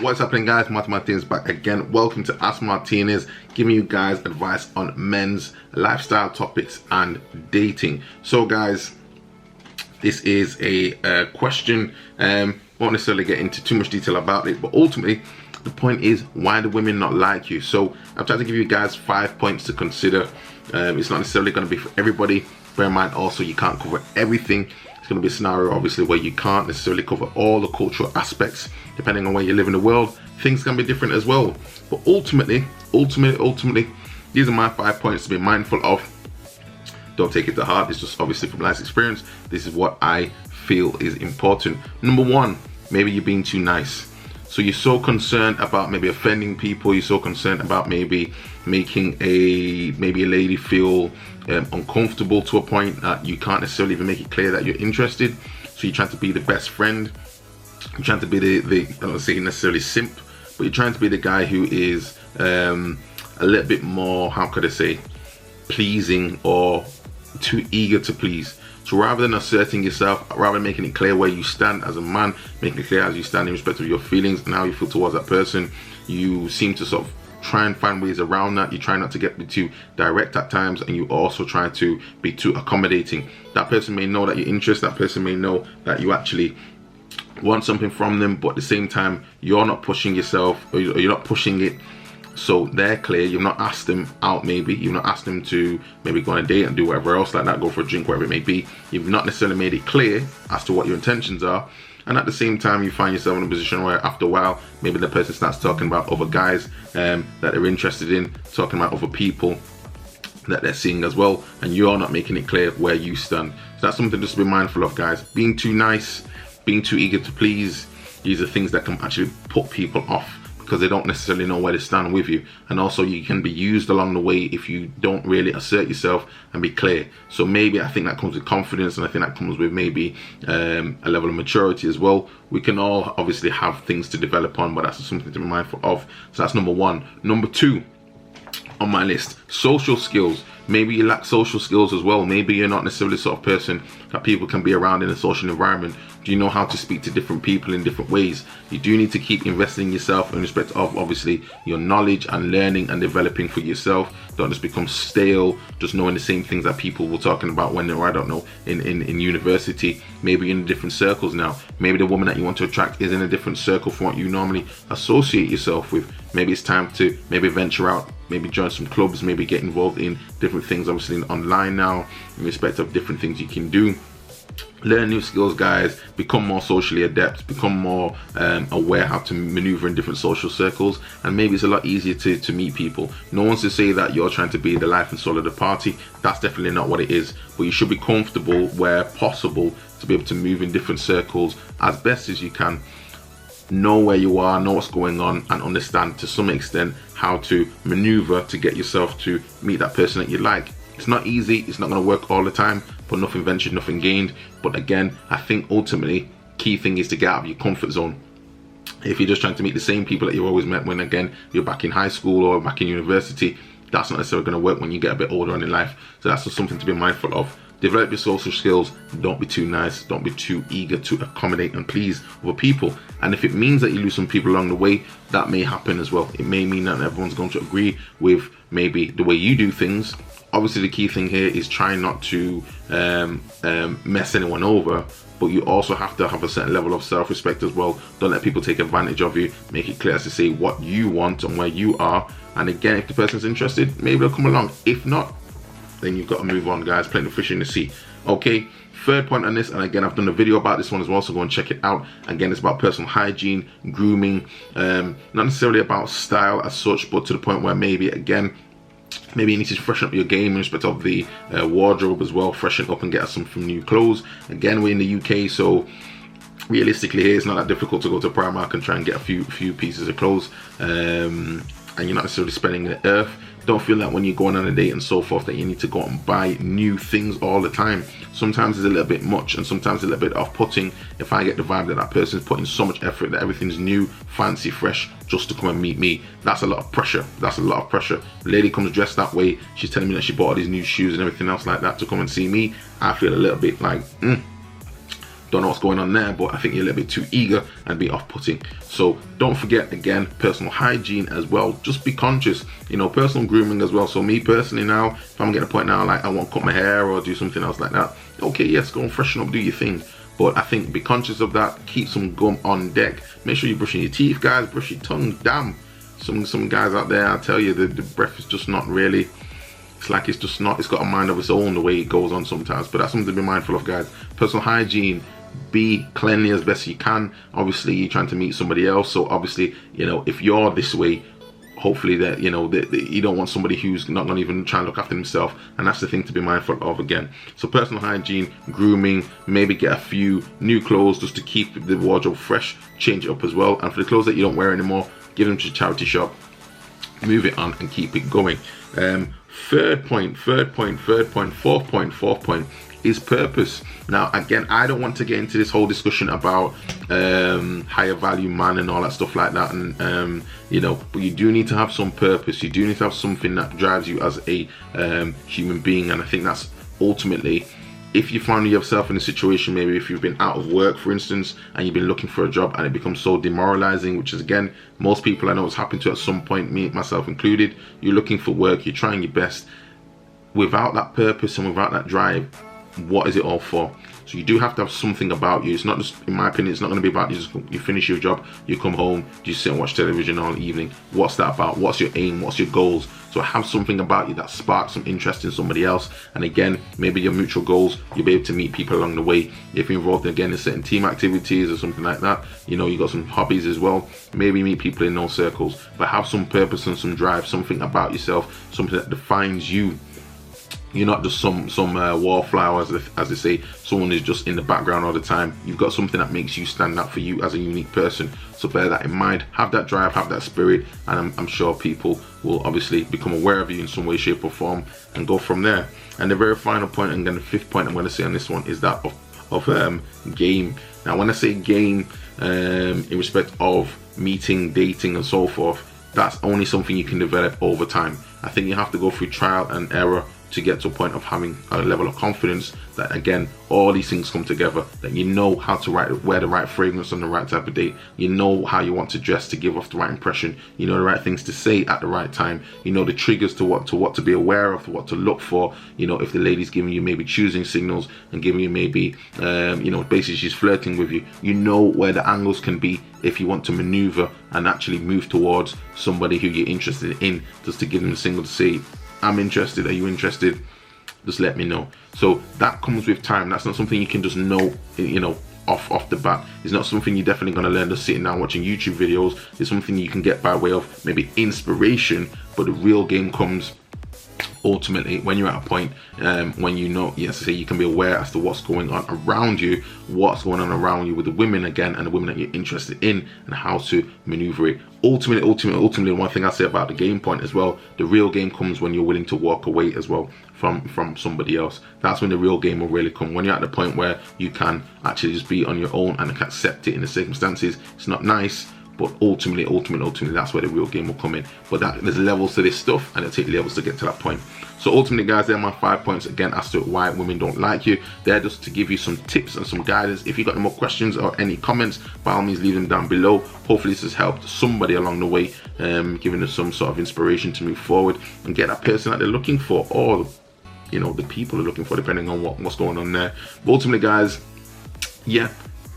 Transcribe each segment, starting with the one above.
What's happening, guys? Martinez back again. Welcome to Ask Martinez, giving you guys advice on men's lifestyle topics and dating. So guys, this is a question. Won't necessarily get into too much detail about it, but ultimately the point is, why do women not like you? So I've tried to give you guys 5 points to consider. It's not necessarily going to be for everybody. Bear in mind also, you can't cover everything. It's going to be a scenario obviously where you can't necessarily cover all the cultural aspects. Depending on where you live in the world, things can be different as well. But ultimately, these are my 5 points to be mindful of. Don't take it to heart. It's just obviously from life's experience. This is what I feel is important. Number one, maybe you're being too nice. So you're so concerned about maybe offending people. You're so concerned about maybe making a lady feel uncomfortable to a point that you can't necessarily even make it clear that you're interested. So you're trying to be the best friend. You're trying to be the I don't say necessarily simp, but you're trying to be the guy who is a little bit more, how could I say, pleasing or too eager to please. So rather than asserting yourself, rather than making it clear where you stand as a man, making it clear as you stand in respect of your feelings and how you feel towards that person, you seem to sort of try and find ways around that. You try not to get too direct at times, and you also try to be too accommodating. That person may know that you're interested, that person may know that you actually want something from them, but at the same time you're not pushing yourself, or you're not pushing it so they're clear. You've not asked them out, maybe you've not asked them to maybe go on a date and do whatever else like that, go for a drink, whatever it may be. You've not necessarily made it clear as to what your intentions are, and at the same time you find yourself in a position where after a while maybe the person starts talking about other guys that they're interested in, talking about other people that they're seeing as well, and you're not making it clear where you stand. So that's something just to be mindful of, guys. Being too nice, being too eager to please, these are things that can actually put people off because they don't necessarily know where to stand with you. And also you can be used along the way if you don't really assert yourself and be clear. So maybe I think that comes with confidence, and I think that comes with maybe a level of maturity as well. We can all obviously have things to develop on, but that's something to be mindful of. So that's number one. Number two on my list, social skills. Maybe you lack social skills as well. Maybe you're not necessarily the sort of person that people can be around in a social environment. Do you know how to speak to different people in different ways? You do need to keep investing in yourself in respect of obviously your knowledge and learning and developing for yourself. Don't just become stale, just knowing the same things that people were talking about when they were, I don't know, in university. Maybe in different circles now. Maybe the woman that you want to attract is in a different circle from what you normally associate yourself with. Maybe it's time to maybe venture out, maybe join some clubs, maybe get involved in different things, obviously online now, in respect of different things you can do. Learn new skills, guys. Become more socially adept, become more aware how to maneuver in different social circles, and maybe it's a lot easier to meet people. No one's to say that you're trying to be the life and soul of the party. That's definitely not what it is, but you should be comfortable where possible to be able to move in different circles as best as you can. Know where you are, know what's going on, and understand to some extent how to maneuver to get yourself to meet that person that you like. It's not easy, it's not going to work all the time, but nothing ventured, nothing gained. But again, I think ultimately key thing is to get out of your comfort zone. If you're just trying to meet the same people that you've always met when again you're back in high school or back in university, that's not necessarily going to work when you get a bit older on in life. So that's just something to be mindful of. Develop your social skills. Don't be too nice, don't be too eager to accommodate and please other people. And if it means that you lose some people along the way, that may happen as well. It may mean that everyone's going to agree with maybe the way you do things. Obviously the key thing here is trying not to mess anyone over, but you also have to have a certain level of self-respect as well. Don't let people take advantage of you. Make it clear as to say what you want and where you are, and again, if the person's interested, maybe they'll come along. If not, then you've got to move on, guys. Plenty of fish in the sea. Okay, third point on this, and again I've done a video about this one as well, so go and check it out. Again, it's about personal hygiene, grooming, not necessarily about style as such, but to the point where maybe again, maybe you need to freshen up your game in respect of the wardrobe as well. Freshen up and get us some new clothes. Again, we're in the UK, so realistically here it's not that difficult to go to Primark and try and get a few pieces of clothes, and you're not necessarily spending the earth. Don't feel that when you're going on a date and so forth that you need to go out and buy new things all the time. Sometimes it's a little bit much, and sometimes a little bit off-putting if I get the vibe that that person's putting so much effort, that everything's new, fancy, fresh, just to come and meet me. That's a lot of pressure. That's a lot of pressure. The lady comes dressed that way, she's telling me that she bought all these new shoes and everything else like that to come and see me. I feel a little bit like, don't don't know what's going on there, but I think you're a little bit too eager and be off-putting. So don't forget, again, personal hygiene as well. Just be conscious, you know, personal grooming as well. So me personally now, if I'm getting a point now, like I want to cut my hair or do something else like that, okay, yes, go and freshen up, do your thing. But I think be conscious of that. Keep some gum on deck. Make sure you're brushing your teeth, guys. Brush your tongue. Damn, some guys out there, I tell you, the breath is just not really. It's like it's just not. It's got a mind of its own the way it goes on sometimes. But that's something to be mindful of, guys. Personal hygiene. Be cleanly as best you can. Obviously, you're trying to meet somebody else, so obviously, you know, if you're this way, hopefully that, you know, that you don't want somebody who's not going to even try and look after himself, and that's the thing to be mindful of again. So personal hygiene, grooming, maybe get a few new clothes just to keep the wardrobe fresh, change it up as well. And for the clothes that you don't wear anymore, give them to a charity shop, move it on and keep it going. Fourth point is purpose. Now again, I don't want to get into this whole discussion about higher value man and all that stuff like that, and you know, but you do need to have some purpose. You do need to have something that drives you as a human being, and I think that's ultimately, if you find yourself in a situation, maybe if you've been out of work, for instance, and you've been looking for a job and it becomes so demoralizing, which is again, most people I know it's happened to at some point, me, myself included. You're looking for work, you're trying your best. Without that purpose and without that drive, what is it all for? So you do have to have something about you. It's not just, in my opinion, it's not going to be about you finish your job, you come home, you sit and watch television all evening. What's that about? What's your aim? What's your goals? So have something about you that sparks some interest in somebody else. And again, maybe your mutual goals, you'll be able to meet people along the way. If you're involved again in certain team activities or something like that, you know, you got some hobbies as well, maybe meet people in those circles. But have some purpose and some drive, something about yourself, something that defines you. You're not just some wallflower, as they say, someone who's just in the background all the time. You've got something that makes you stand out for you as a unique person. So bear that in mind. Have that drive, have that spirit, and I'm sure people will obviously become aware of you in some way, shape or form and go from there. And the very final point, and then the fifth point I'm going to say on this one, is that of game. Now when I say game, in respect of meeting, dating and so forth, that's only something you can develop over time. I think you have to go through trial and error to get to a point of having a level of confidence that, again, all these things come together, that you know how to wear the right fragrance on the right type of date, you know how you want to dress to give off the right impression, you know the right things to say at the right time, you know the triggers to what to be aware of, to what to look for. You know, if the lady's giving you maybe choosing signals and giving you maybe you know, basically she's flirting with you, you know where the angles can be if you want to maneuver and actually move towards somebody who you're interested in, just to give them a signal to say, I'm interested, are you interested? Just let me know. So that comes with time. That's not something you can just know, you know, off the bat. It's not something you're definitely going to learn just sitting down watching YouTube videos. It's something you can get by way of maybe inspiration, but the real game comes ultimately when you're at a point when you know, yes, say you can be aware as to what's going on around you, with the women again, and the women that you're interested in, and how to maneuver it. Ultimately, one thing I say about the game point as well, the real game comes when you're willing to walk away as well from somebody else. That's when the real game will really come. When you're at the point where you can actually just be on your own and accept it in the circumstances. It's not nice, but ultimately, that's where the real game will come in. But there's levels to this stuff, and it'll take levels to get to that point. So ultimately, guys, they're my 5 points again as to why women don't like you. They're just to give you some tips and some guidance. If you've got any more questions or any comments, by all means, leave them down below. Hopefully this has helped somebody along the way, giving us some sort of inspiration to move forward and get that person that they're looking for, or, you know, the people are looking for, depending on what's going on there. But ultimately, guys, yeah,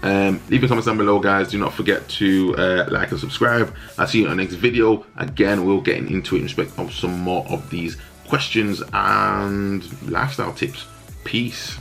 leave your comments down below, guys. Do not forget to like and subscribe. I'll see you in our next video. Again, we'll get into it in respect of some more of these questions and lifestyle tips. Peace.